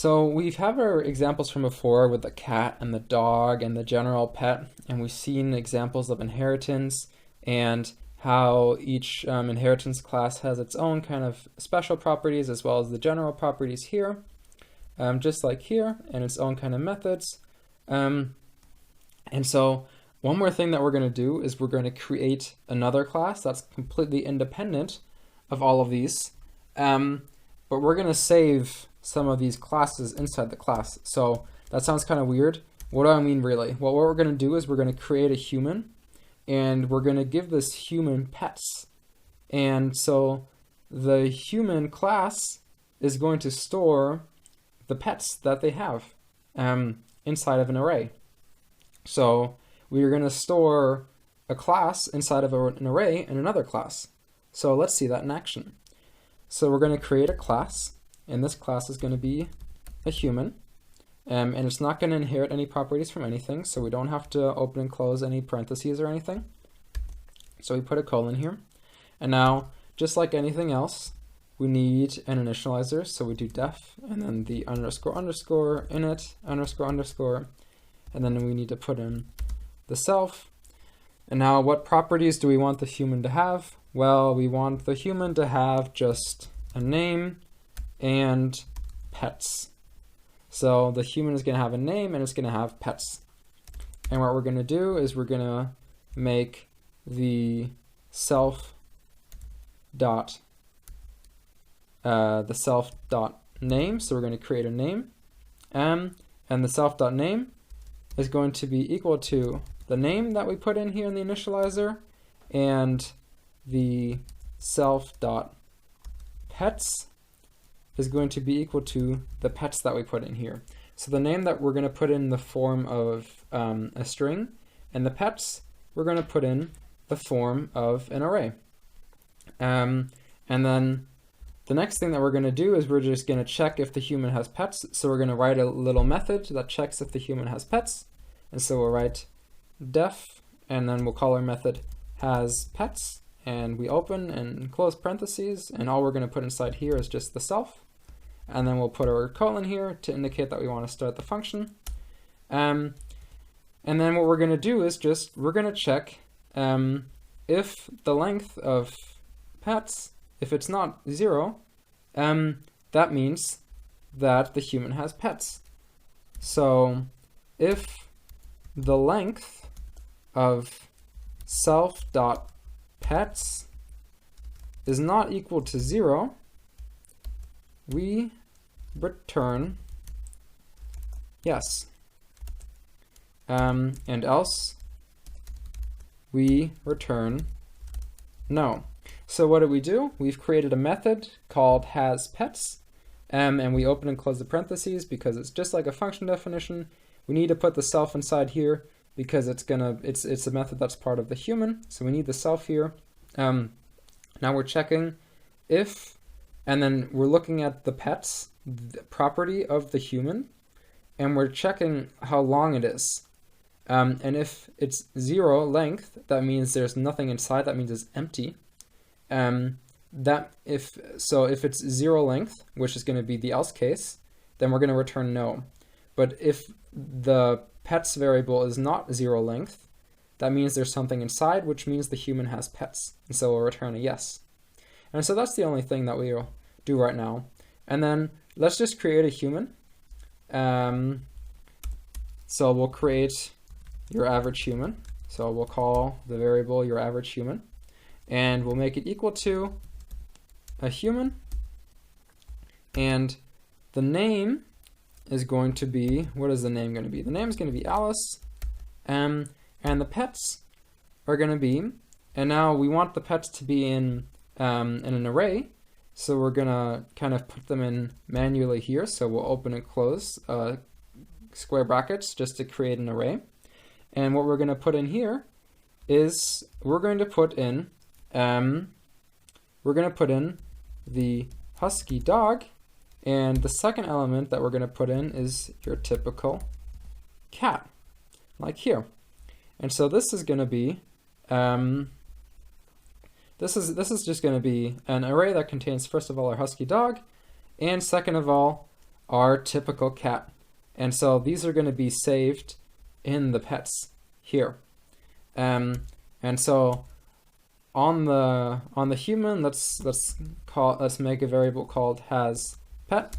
So we've had our examples from before with the cat and the dog and the general pet, and we've seen examples of inheritance and how each inheritance class has its own kind of special properties as well as the general properties here, just like here, and its own kind of methods. And so one more thing that we're going to do is we're going to create another class that's completely independent of all of these, but we're going to save some of these classes inside the class. So that sounds kind of weird. What do I mean really? Well, what we're going to do is we're going to create a human, and we're going to give this human pets. And so the human class is going to store the pets that they have inside of an array. So we are going to store a class inside of an array in another class. So let's see that in action. So we're going to create a class, and this class is going to be a human, and it's not going to inherit any properties from anything, so we don't have to open and close any parentheses or anything. So we put a colon here, and now, just like anything else, we need an initializer, so we do def, and then the underscore init underscore, and then we need to put in the self. And now what properties do we want the human to have? Well, we want the human to have just a name and pets. So the human is going to have a name and it's going to have pets. And what we're going to do is we're going to make the self dot name. So we're going to create a name, and the self dot name is going to be equal to the name that we put in here in the initializer, and the self dot pets is going to be equal to the pets that we put in here. So the name that we're going to put in the form of a string, and the pets we're going to put in the form of an array. And then the next thing that we're going to do is we're just going to check if the human has pets. So we're going to write a little method that checks if the human has pets. And so we'll write def, and then we'll call our method has pets, and we open and close parentheses, and all we're going to put inside here is just the self. And then we'll put our colon here to indicate that we want to start the function. And then what we're going to do is we're going to check if the length of pets, if it's not 0, that means that the human has pets. So if the length of self.pets is not equal to 0, we return yes. And else we return no. So what do? We've created a method called hasPets, and we open and close the parentheses because it's just like a function definition. We need to put the self inside here because it's a method that's part of the human, so we need the self here. Now we're checking if, and then we're looking at the pets, the property of the human, and we're checking how long it is. And if it's 0 length, that means there's nothing inside, that means it's empty. If it's 0 length, which is going to be the else case, then we're going to return no. But if the pets variable is not 0 length, that means there's something inside, which means the human has pets, and so we'll return a yes. And so that's the only thing that we'll do right now. And then let's just create a human. So we'll create your average human. So we'll call the variable your average human, and we'll make it equal to a human, and the name is going to be, what is the name going to be? The name is going to be Alice, and the pets are going to be, and now we want the pets to be in an array, so we're going to kind of put them in manually here. So we'll open and close square brackets just to create an array. And what we're going to put in here is we're going to put in the husky dog, and the second element that we're going to put in is your typical cat, like here. And so this is going to be this is just going to be an array that contains, first of all, our husky dog, and second of all, our typical cat. And so these are going to be saved in the pets here. And so on the human, let's make a variable called has pet,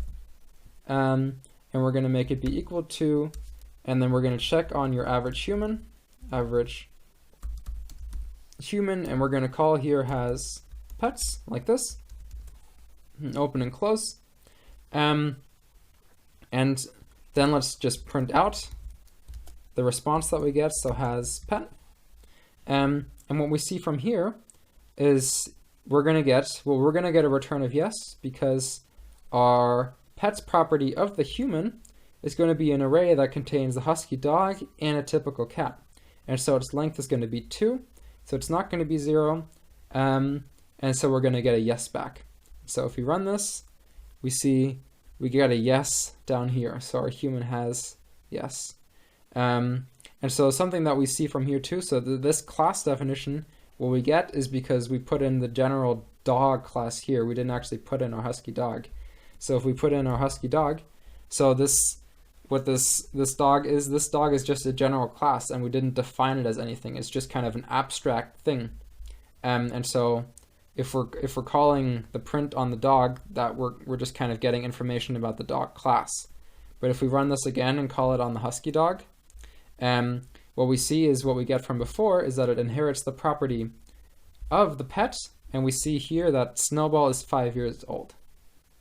and we're going to make it be equal to, and then we're going to check on your average human, and we're going to call here has pets like this, open and close, and then let's just print out the response that we get. So has pet, and what we see from here is we're going to get a return of yes, because our pets property of the human is going to be an array that contains a husky dog and a typical cat. And so its length is going to be 2, so it's not going to be 0, and so we're going to get a yes back. So if we run this, we see we get a yes down here, so our human has yes. And so something that we see from here too, so this class definition, what we get is because we put in the general dog class here, we didn't actually put in our husky dog. So if we put in our husky dog, so this dog is just a general class, and we didn't define it as anything. It's just kind of an abstract thing. And so if we're calling the print on the dog, that we're just kind of getting information about the dog class. But if we run this again and call it on the husky dog, what we see is what we get from before, is that it inherits the property of the pet, and we see here that Snowball is 5 years old.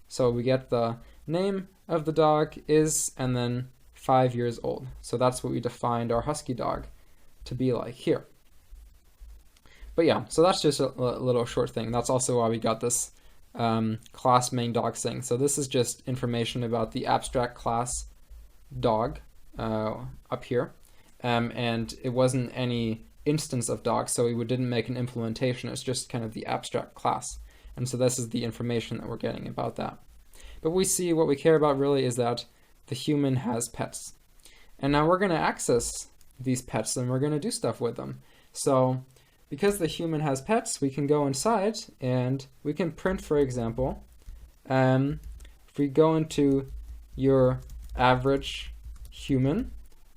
So we get the name of the dog is, and then 5 years old. So that's what we defined our husky dog to be like here. But yeah, so that's just a little short thing. That's also why we got this class main dog thing. So this is just information about the abstract class dog up here. And it wasn't any instance of dog, so we didn't make an implementation. It's just kind of the abstract class. And so this is the information that we're getting about that. But we see what we care about really is that the human has pets. And now we're going to access these pets, and we're going to do stuff with them. So because the human has pets, we can go inside and we can print, for example, if we go into your average human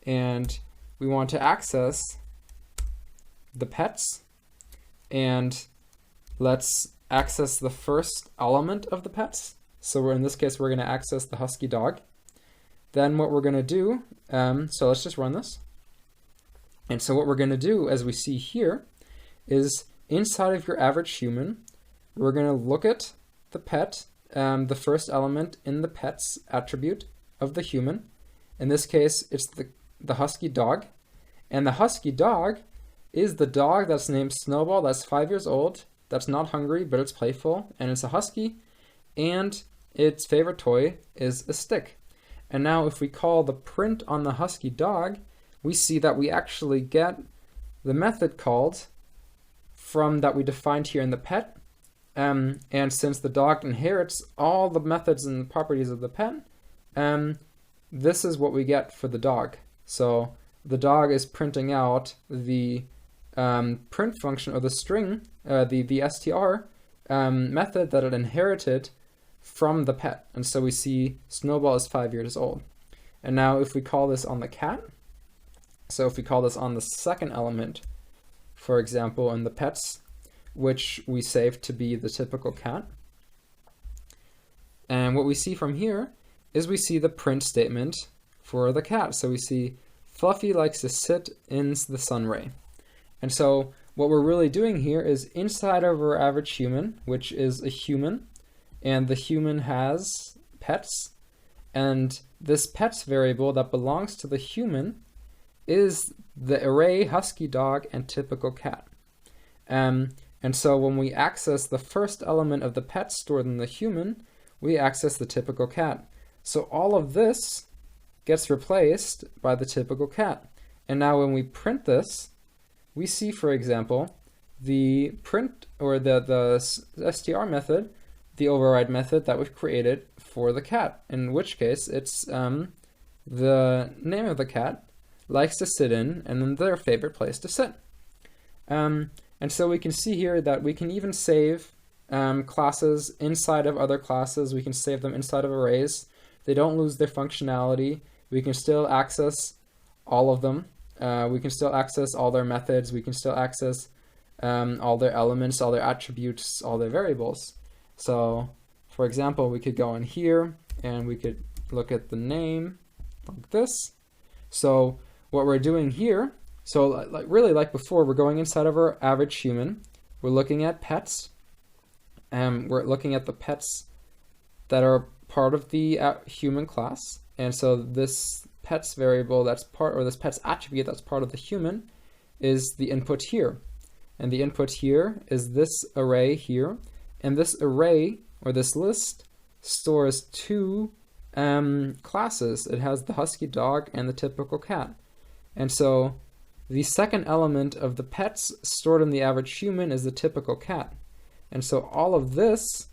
and we want to access the pets, and let's access the first element of the pets. So in this case, we're going to access the husky dog. Then what we're going to do, so let's just run this. And so what we're going to do, as we see here, is inside of your average human, we're going to look at the pet, the first element in the pets attribute of the human. In this case, it's the husky dog. And the husky dog is the dog that's named Snowball, that's 5 years old, that's not hungry, but it's playful, and it's a husky, and its favorite toy is a stick. And now if we call the print on the husky dog, we see that we actually get the method called from that we defined here in the pet. And since the dog inherits all the methods and the properties of the pet, this is what we get for the dog. So the dog is printing out the print function, or the string, the str method that it inherited from the pet. And so we see Snowball is 5 years old. And now if we call this on the cat, so if we call this on the second element, for example, in the pets, which we saved to be the typical cat, and what we see from here is we see the print statement for the cat. So we see Fluffy likes to sit in the sun ray. And so what we're really doing here is inside of our average human, which is a human, and the human has pets, and this pets variable that belongs to the human is the array husky dog and typical cat. And so when we access the first element of the pet stored in the human, we access the typical cat. So all of this gets replaced by the typical cat. And now when we print this, we see, for example, the print, or the str method, the override method that we've created for the cat, in which case it's the name of the cat likes to sit in, and then their favorite place to sit. And so we can see here that we can even save classes inside of other classes. We can save them inside of arrays. they don't lose their functionality. We can still access all of them. We can still access all their methods. We can still access all their elements, all their attributes, all their variables. So, for example, we could go in here and we could look at the name like this. So what we're doing here, so like before, we're going inside of our average human. We're looking at pets. We're looking at the pets that are part of the human class. And so this pets variable that's part, or this pets attribute that's part of the human is the input here. And the input here is this array here. And this array, or this list, stores two classes. It has the husky dog and the typical cat. And so the second element of the pets stored in the average human is the typical cat. And so all of this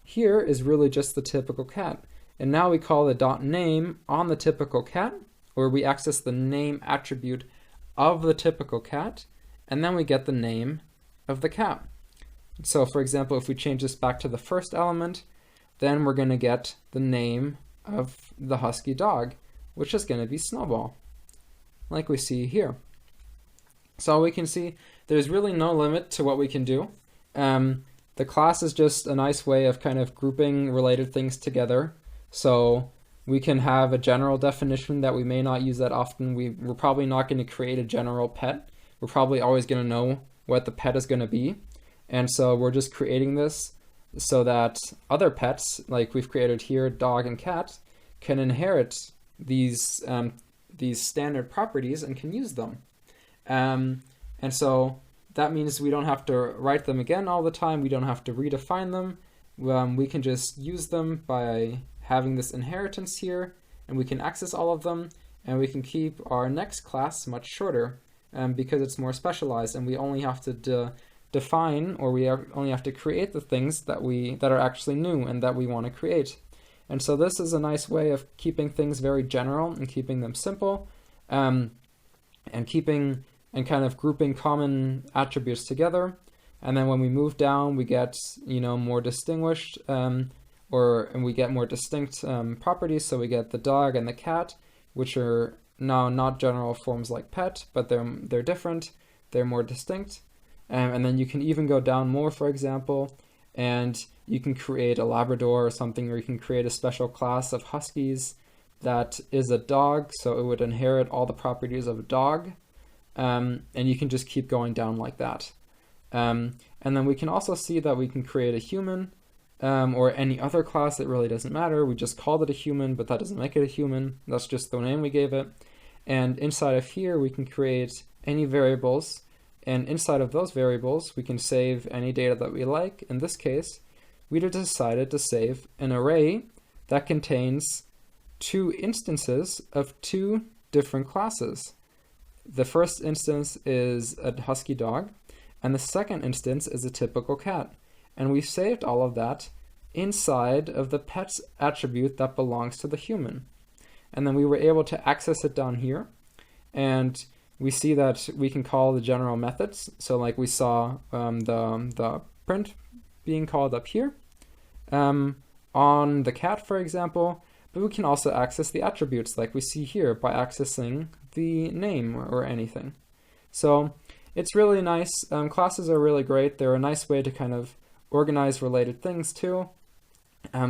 here is really just the typical cat. And now we call the .name on the typical cat, or we access the name attribute of the typical cat, and then we get the name of the cat. So for example, if we change this back to the first element, then we're going to get the name of the husky dog, which is going to be Snowball, like we see here. So we can see there's really no limit to what we can do. The class is just a nice way of kind of grouping related things together. So we can have a general definition that we may not use that often. We're probably not going to create a general pet. We're probably always going to know what the pet is going to be. And so we're just creating this so that other pets, like we've created here, dog and cat, can inherit these standard properties and can use them. And so that means we don't have to write them again all the time. We don't have to redefine them. We can just use them by having this inheritance here, and we can access all of them, and we can keep our next class much shorter because it's more specialized, and we only have to define, or we only have to create the things that are actually new and that we want to create. And so this is a nice way of keeping things very general and keeping them simple, and kind of grouping common attributes together. And then when we move down, we get more distinguished, and we get more distinct properties. So we get the dog and the cat, which are now not general forms like pet, but they're different. They're more distinct. And then you can even go down more, for example, and you can create a Labrador or something, or you can create a special class of huskies that is a dog, so it would inherit all the properties of a dog. And you can just keep going down like that. And then we can also see that we can create a human, or any other class. It really doesn't matter. We just called it a human, but that doesn't make it a human. That's just the name we gave it. And inside of here, we can create any variables. And inside of those variables, we can save any data that we like. In this case, we decided to save an array that contains two instances of two different classes. The first instance is a husky dog, and the second instance is a typical cat. And we've saved all of that inside of the pets attribute that belongs to the human. And then we were able to access it down here, and we see that we can call the general methods. So like we saw the print being called up here on the cat, for example, but we can also access the attributes like we see here by accessing the name or anything. So it's really nice. Classes are really great. They're a nice way to kind of organize related things too.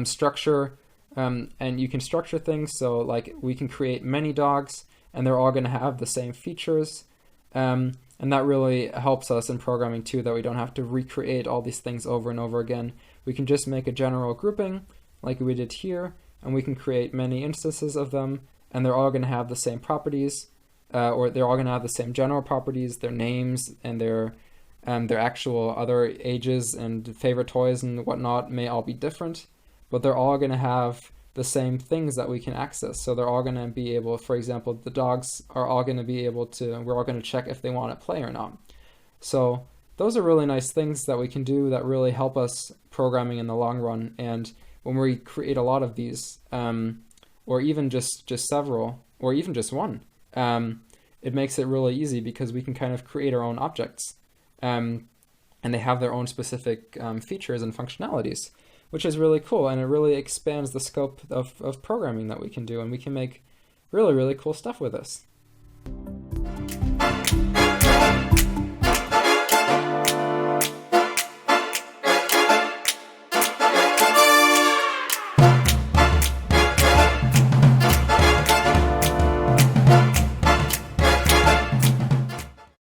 Structure, and you can structure things. So like we can create many dogs, and they're all going to have the same features. And that really helps us in programming too, that we don't have to recreate all these things over and over again. We can just make a general grouping like we did here, and we can create many instances of them, and they're all going to have the same properties, or they're all going to have the same general properties. Their names and their actual other ages and favorite toys and whatnot may all be different, but they're all going to have the same things that we can access. So they're all going to be able, for example, the dogs are all going to be able to, we're all going to check if they want to play or not. So those are really nice things that we can do that really help us programming in the long run. And when we create a lot of these, or even just several, or even just one, it makes it really easy because we can kind of create our own objects. And they have their own specific features and functionalities. which is really cool, and it really expands the scope of programming that we can do, and we can make really, really cool stuff with this.